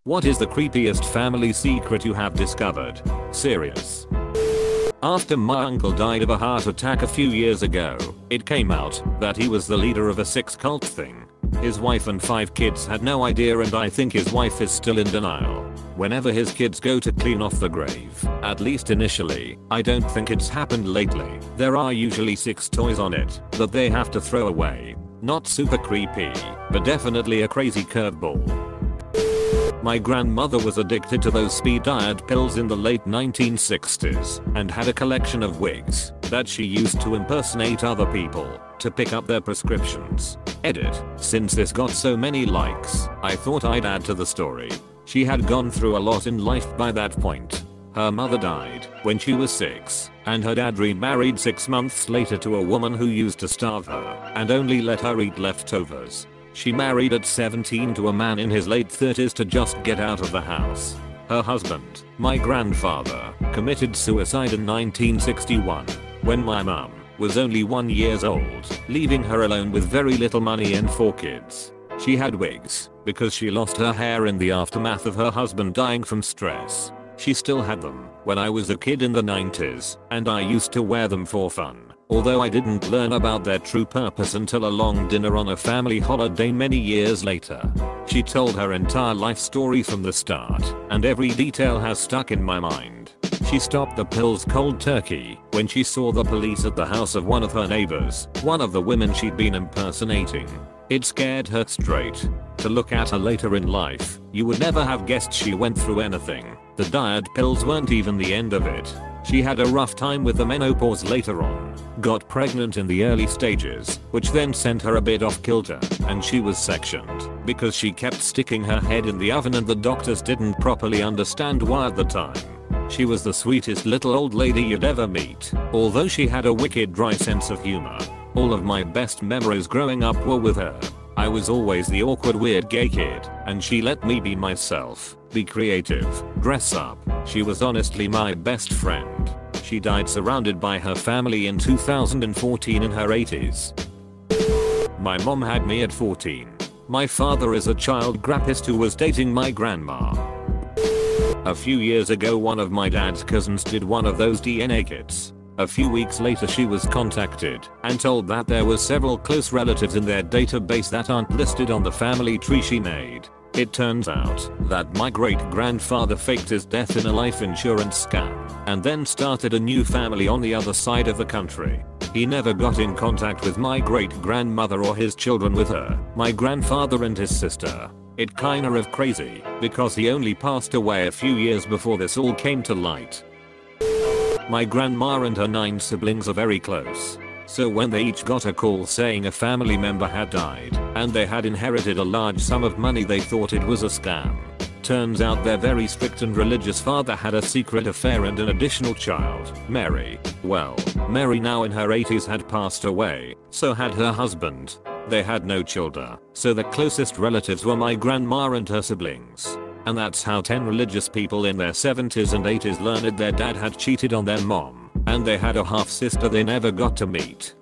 What is the creepiest family secret you have discovered? Serious. After my uncle died of a heart attack a few years ago, it came out that he was the leader of a sex cult thing. His wife and 5 kids had no idea, and I think his wife is still in denial. Whenever his kids go to clean off the grave, at least initially, I don't think it's happened lately, there are usually 6 toys on it that they have to throw away. Not super creepy, but definitely a crazy curveball. My grandmother was addicted to those speed diet pills in the late 1960s and had a collection of wigs that she used to impersonate other people to pick up their prescriptions. Edit. Since this got so many likes, I thought I'd add to the story. She had gone through a lot in life by that point. Her mother died when she was 6, and her dad remarried 6 months later to a woman who used to starve her and only let her eat leftovers. She married at 17 to a man in his late 30s to just get out of the house. Her husband, my grandfather, committed suicide in 1961 when my mum was only 1 year old, leaving her alone with very little money and 4 kids. She had wigs because she lost her hair in the aftermath of her husband dying from stress. She still had them when I was a kid in the 90s, and I used to wear them for fun, although I didn't learn about their true purpose until a long dinner on a family holiday many years later. She told her entire life story from the start, and every detail has stuck in my mind. She stopped the pills cold turkey when she saw the police at the house of one of her neighbors, one of the women she'd been impersonating. It scared her straight. To look at her later in life, you would never have guessed she went through anything. The diet pills weren't even the end of it. She had a rough time with the menopause later on, got pregnant in the early stages, which then sent her a bit off kilter, and she was sectioned because she kept sticking her head in the oven and the doctors didn't properly understand why at the time. She was the sweetest little old lady you'd ever meet, although she had a wicked dry sense of humor. All of my best memories growing up were with her. I was always the awkward weird gay kid, and she let me be myself, be creative, dress up. She was honestly my best friend. She died surrounded by her family in 2014 in her 80s. My mom had me at 14. My father is a child graphist who was dating my grandma. A few years ago, one of my dad's cousins did one of those DNA kits. A few weeks later she was contacted and told that there were several close relatives in their database that aren't listed on the family tree she made. It turns out that my great-grandfather faked his death in a life insurance scam and then started a new family on the other side of the country. He never got in contact with my great-grandmother or his children with her, my grandfather and his sister. It kinda of crazy because he only passed away a few years before this all came to light. My grandma and her 9 siblings are very close. So when they each got a call saying a family member had died and they had inherited a large sum of money, they thought it was a scam. Turns out their very strict and religious father had a secret affair and an additional child, Mary. Well, Mary, now in her 80s, had passed away, so had her husband. They had no children, so the closest relatives were my grandma and her siblings. And that's how 10 religious people in their 70s and 80s learned their dad had cheated on their mom, and they had a half sister they never got to meet.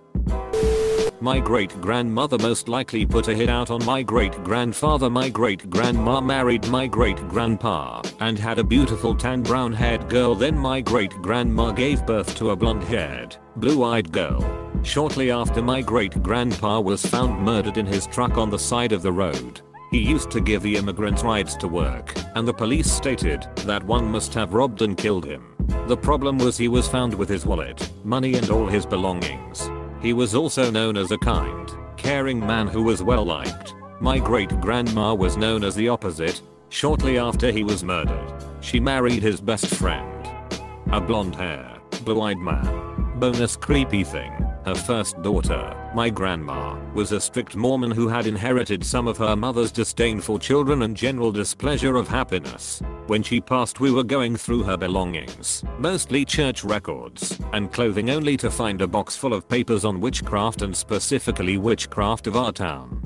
My great-grandmother most likely put a hit out on my great-grandfather. My great-grandma married my great-grandpa and had a beautiful tan brown-haired girl. Then my great-grandma gave birth to a blonde-haired, blue-eyed girl. Shortly after, my great-grandpa was found murdered in his truck on the side of the road. He used to give the immigrants rides to work, and the police stated that one must have robbed and killed him. The problem was he was found with his wallet, money and all his belongings. He was also known as a kind, caring man who was well liked. My great-grandma was known as the opposite. Shortly after he was murdered, she married his best friend, a blonde-hair, blue-eyed man. Bonus creepy thing. Her first daughter, my grandma, was a strict Mormon who had inherited some of her mother's disdain for children and general displeasure of happiness. When she passed, we were going through her belongings, mostly church records and clothing, only to find a box full of papers on witchcraft, and specifically witchcraft of our town.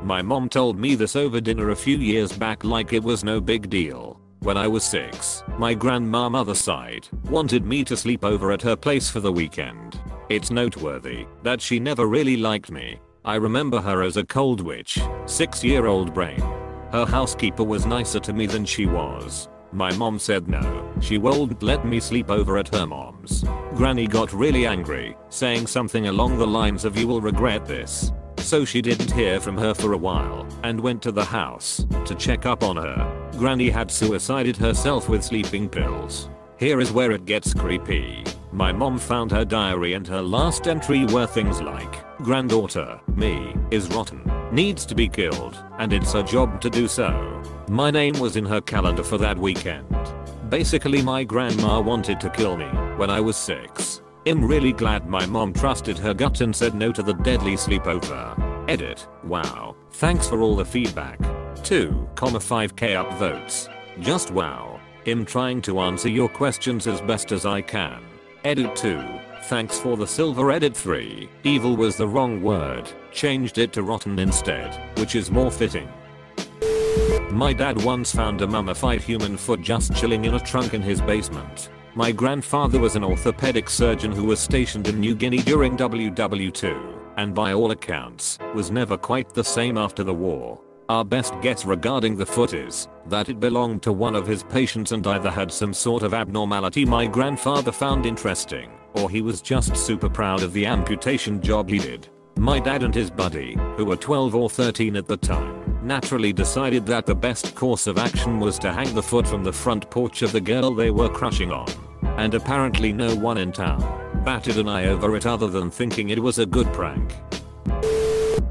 My mom told me this over dinner a few years back like it was no big deal. When I was 6, my grandma mother's side wanted me to sleep over at her place for the weekend. It's noteworthy that she never really liked me. I remember her as a cold witch, 6-year-old brain. Her housekeeper was nicer to me than she was. My mom said no, she won't let me sleep over at her mom's. Granny got really angry, saying something along the lines of "you will regret this." So she didn't hear from her for a while and went to the house to check up on her. Granny had suicided herself with sleeping pills. Here is where it gets creepy. My mom found her diary and her last entry were things like, "Granddaughter, me, is rotten, needs to be killed, and it's her job to do so." My name was in her calendar for that weekend. Basically my grandma wanted to kill me when I was 6. I'm really glad my mom trusted her gut and said no to the deadly sleepover. Edit. Wow. Thanks for all the feedback. 2,5k upvotes. Just wow. I'm trying to answer your questions as best as I can. Edit 2. Thanks for the silver. Edit 3. Evil was the wrong word. Changed it to rotten instead, which is more fitting. My dad once found a mummified human foot just chilling in a trunk in his basement. My grandfather was an orthopedic surgeon who was stationed in New Guinea during WW2, and by all accounts, was never quite the same after the war. Our best guess regarding the foot is that it belonged to one of his patients and either had some sort of abnormality my grandfather found interesting, or he was just super proud of the amputation job he did. My dad and his buddy, who were 12 or 13 at the time, naturally decided that the best course of action was to hang the foot from the front porch of the girl they were crushing on. And apparently no one in town batted an eye over it other than thinking it was a good prank.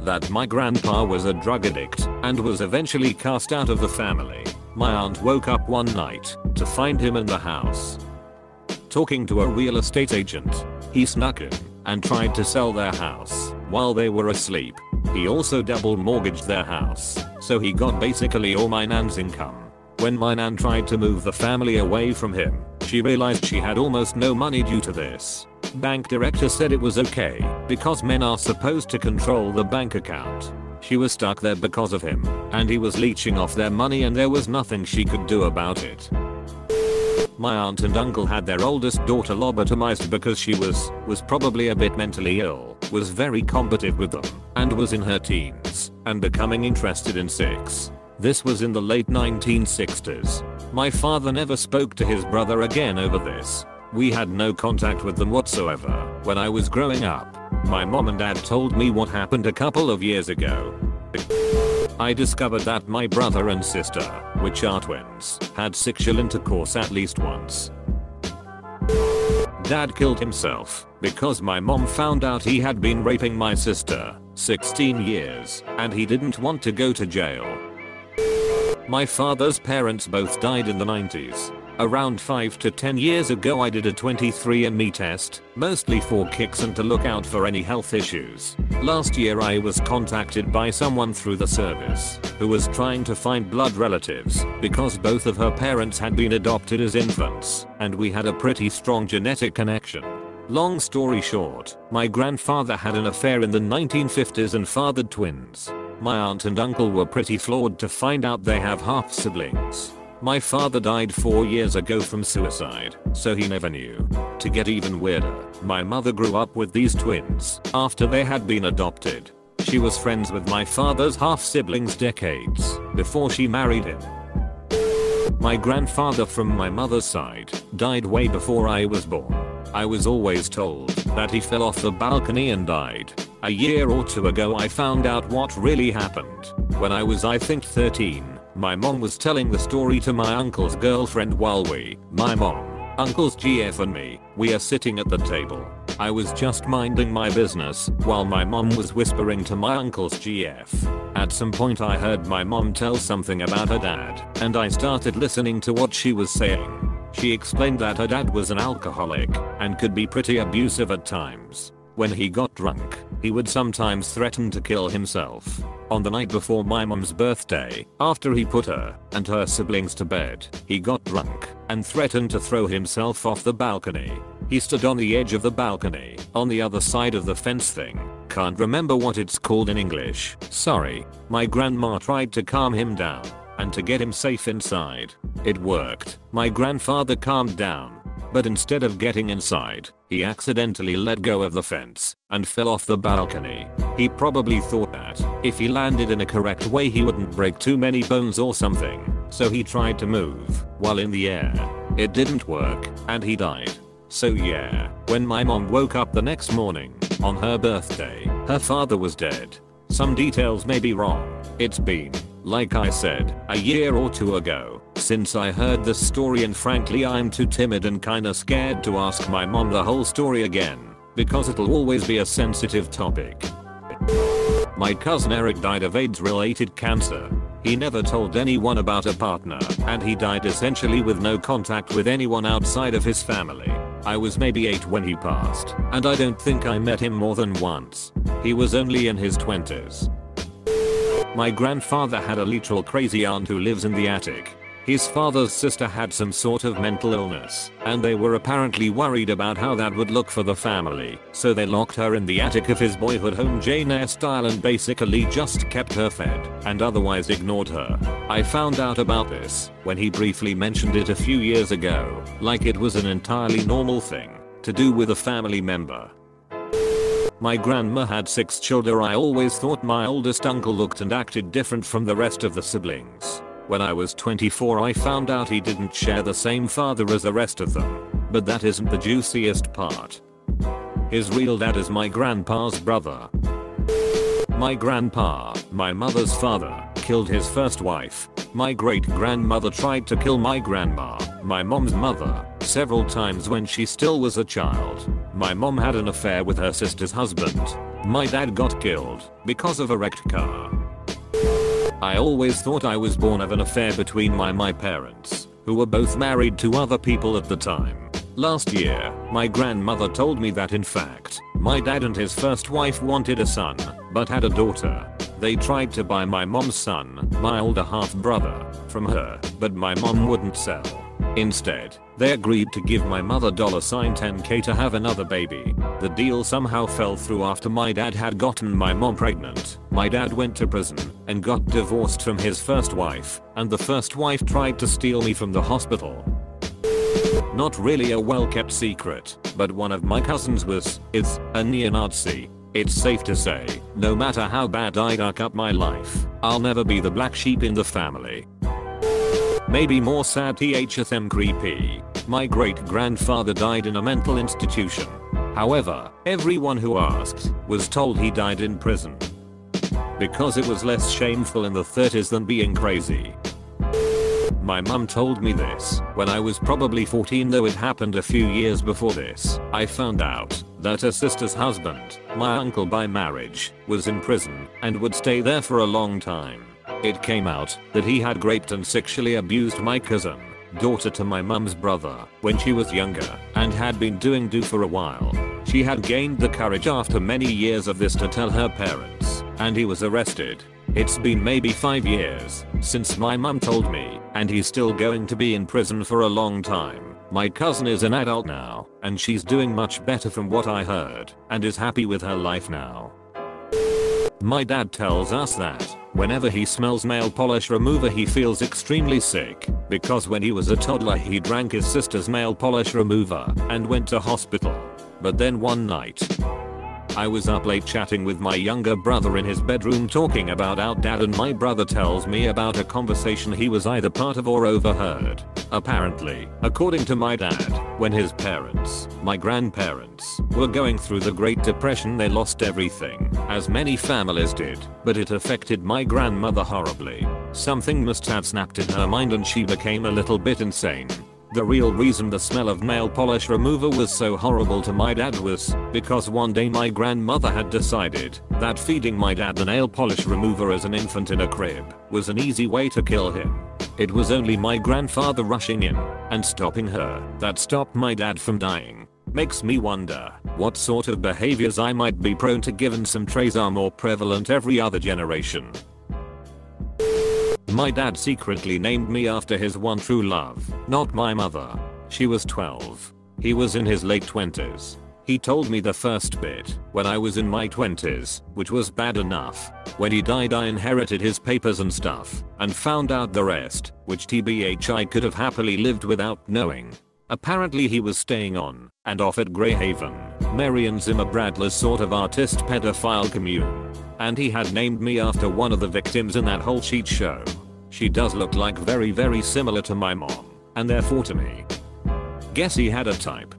That my grandpa was a drug addict and was eventually cast out of the family. My aunt woke up one night to find him in the house talking to a real estate agent. He snuck in and tried to sell their house while they were asleep. He also double mortgaged their house, so he got basically all my nan's income. When my nan tried to move the family away from him, she realized she had almost no money due to this. Bank director said it was okay because men are supposed to control the bank account. She was stuck there because of him, and he was leeching off their money and there was nothing she could do about it. My aunt and uncle had their oldest daughter lobotomized because she was probably a bit mentally ill, was very combative with them, and was in her teens, and becoming interested in sex. This was in the late 1960s. My father never spoke to his brother again over this. We had no contact with them whatsoever when I was growing up. My mom and dad told me what happened a couple of years ago. I discovered that my brother and sister, which are twins, had sexual intercourse at least once. Dad killed himself because my mom found out he had been raping my sister, 16 years, and he didn't want to go to jail. My father's parents both died in the 90s. Around 5 to 10 years ago I did a 23andMe test, mostly for kicks and to look out for any health issues. Last year I was contacted by someone through the service who was trying to find blood relatives because both of her parents had been adopted as infants and we had a pretty strong genetic connection. Long story short, my grandfather had an affair in the 1950s and fathered twins. My aunt and uncle were pretty floored to find out they have half siblings. My father died 4 years ago from suicide, so he never knew. To get even weirder, my mother grew up with these twins after they had been adopted. She was friends with my father's half-siblings decades before she married him. My grandfather from my mother's side died way before I was born. I was always told that he fell off the balcony and died. A year or two ago I found out what really happened. When I was I think 13. My mom was telling the story to my uncle's girlfriend while my mom, uncle's GF and me, we are sitting at the table. I was just minding my business while my mom was whispering to my uncle's GF. At some point I heard my mom tell something about her dad, and I started listening to what she was saying. She explained that her dad was an alcoholic and could be pretty abusive at times. When he got drunk, he would sometimes threaten to kill himself. On the night before my mom's birthday, after he put her and her siblings to bed, he got drunk and threatened to throw himself off the balcony. He stood on the edge of the balcony, on the other side of the fence thing. Can't remember what it's called in English, sorry. My grandma tried to calm him down and to get him safe inside. It worked. My grandfather calmed down. But instead of getting inside, he accidentally let go of the fence and fell off the balcony. He probably thought that if he landed in a correct way he wouldn't break too many bones or something, so he tried to move while in the air. It didn't work, and he died. So yeah, when my mom woke up the next morning, on her birthday, her father was dead. Some details may be wrong. It's been, like I said, a year or two ago since I heard this story, and frankly I'm too timid and kinda scared to ask my mom the whole story again, because it'll always be a sensitive topic. My cousin Eric died of AIDS-related cancer. He never told anyone about a partner, and he died essentially with no contact with anyone outside of his family. I was maybe 8 when he passed, and I don't think I met him more than once. He was only in his 20s. My grandfather had a literal crazy aunt who lives in the attic. His father's sister had some sort of mental illness, and they were apparently worried about how that would look for the family, so they locked her in the attic of his boyhood home Jane Eyre style and basically just kept her fed, and otherwise ignored her. I found out about this when he briefly mentioned it a few years ago, like it was an entirely normal thing to do with a family member. My grandma had 6 children. I always thought my oldest uncle looked and acted different from the rest of the siblings. When I was 24 I found out he didn't share the same father as the rest of them. But that isn't the juiciest part. His real dad is my grandpa's brother. My grandpa, my mother's father, killed his first wife. My great-grandmother tried to kill my grandma, my mom's mother, several times when she still was a child. My mom had an affair with her sister's husband. My dad got killed because of a wrecked car. I always thought I was born of an affair between my parents, who were both married to other people at the time. Last year, my grandmother told me that in fact, my dad and his first wife wanted a son, but had a daughter. They tried to buy my mom's son, my older half-brother, from her, but my mom wouldn't sell. Instead, they agreed to give my mother $10K to have another baby. The deal somehow fell through after my dad had gotten my mom pregnant. My dad went to prison and got divorced from his first wife, and the first wife tried to steal me from the hospital. Not really a well-kept secret, but one of my cousins is a neo-Nazi. It's safe to say, no matter how bad I duck up my life, I'll never be the black sheep in the family. Maybe more sad THM creepy. My great-grandfather died in a mental institution. However, everyone who asked was told he died in prison. Because it was less shameful in the 30s than being crazy. My mum told me this when I was probably 14, though it happened a few years before this. I found out that her sister's husband, my uncle by marriage, was in prison and would stay there for a long time. It came out that he had raped and sexually abused my cousin, daughter to my mum's brother, when she was younger, and had been doing for a while. She had gained the courage after many years of this to tell her parents, and he was arrested. It's been maybe 5 years since my mum told me, and he's still going to be in prison for a long time. My cousin is an adult now, and she's doing much better from what I heard, and is happy with her life now. My dad tells us that whenever he smells nail polish remover he feels extremely sick, because when he was a toddler he drank his sister's nail polish remover and went to hospital. But then one night, I was up late chatting with my younger brother in his bedroom talking about our dad, and my brother tells me about a conversation he was either part of or overheard. Apparently, according to my dad, when his parents, my grandparents, were going through the Great Depression they lost everything, as many families did, but it affected my grandmother horribly. Something must have snapped in her mind and she became a little bit insane. The real reason the smell of nail polish remover was so horrible to my dad was because one day my grandmother had decided that feeding my dad the nail polish remover as an infant in a crib was an easy way to kill him. It was only my grandfather rushing in and stopping her that stopped my dad from dying. Makes me wonder what sort of behaviors I might be prone to given some traits are more prevalent every other generation. My dad secretly named me after his one true love, not my mother. She was 12. He was in his late 20s. He told me the first bit when I was in my 20s, which was bad enough. When he died I inherited his papers and stuff, and found out the rest, which tbh I could have happily lived without knowing. Apparently he was staying on and off at Greyhaven, Marion Zimmer Bradley's sort of artist pedophile commune. And he had named me after one of the victims in that whole cheat show. She does look like very similar to my mom, and therefore to me. Guess he had a type.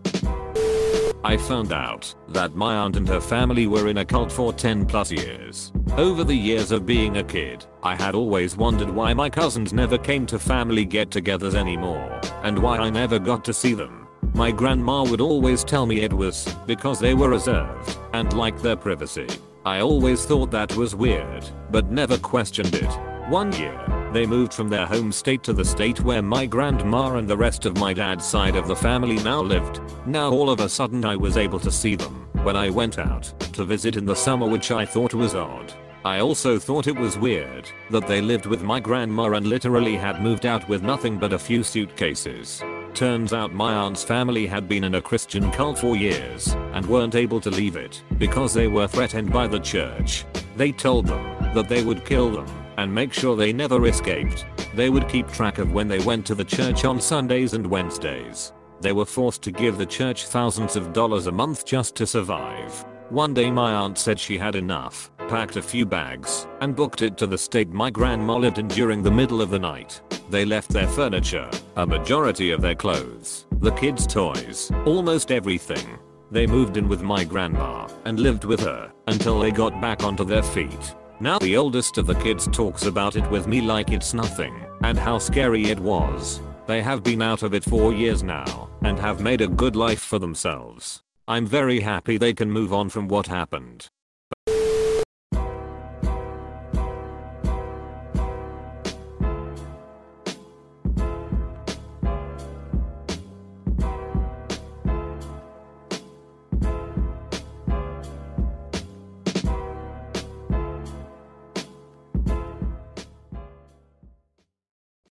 I found out that my aunt and her family were in a cult for 10 plus years. Over the years of being a kid, I had always wondered why my cousins never came to family get-togethers anymore, and why I never got to see them. My grandma would always tell me it was because they were reserved and liked their privacy. I always thought that was weird, but never questioned it. One year, they moved from their home state to the state where my grandma and the rest of my dad's side of the family now lived. Now all of a sudden I was able to see them when I went out to visit in the summer, which I thought was odd. I also thought it was weird that they lived with my grandma and literally had moved out with nothing but a few suitcases. Turns out my aunt's family had been in a Christian cult for years and weren't able to leave it because they were threatened by the church. They told them that they would kill them and make sure they never escaped. They would keep track of when they went to the church on Sundays and Wednesdays. They were forced to give the church thousands of dollars a month just to survive. One day my aunt said she had enough, packed a few bags, and booked it to the state my grandma lived in during the middle of the night. They left their furniture, a majority of their clothes, the kids' toys, almost everything. They moved in with my grandma and lived with her until they got back onto their feet. Now the oldest of the kids talks about it with me like it's nothing and how scary it was. They have been out of it for years now and have made a good life for themselves. I'm very happy they can move on from what happened.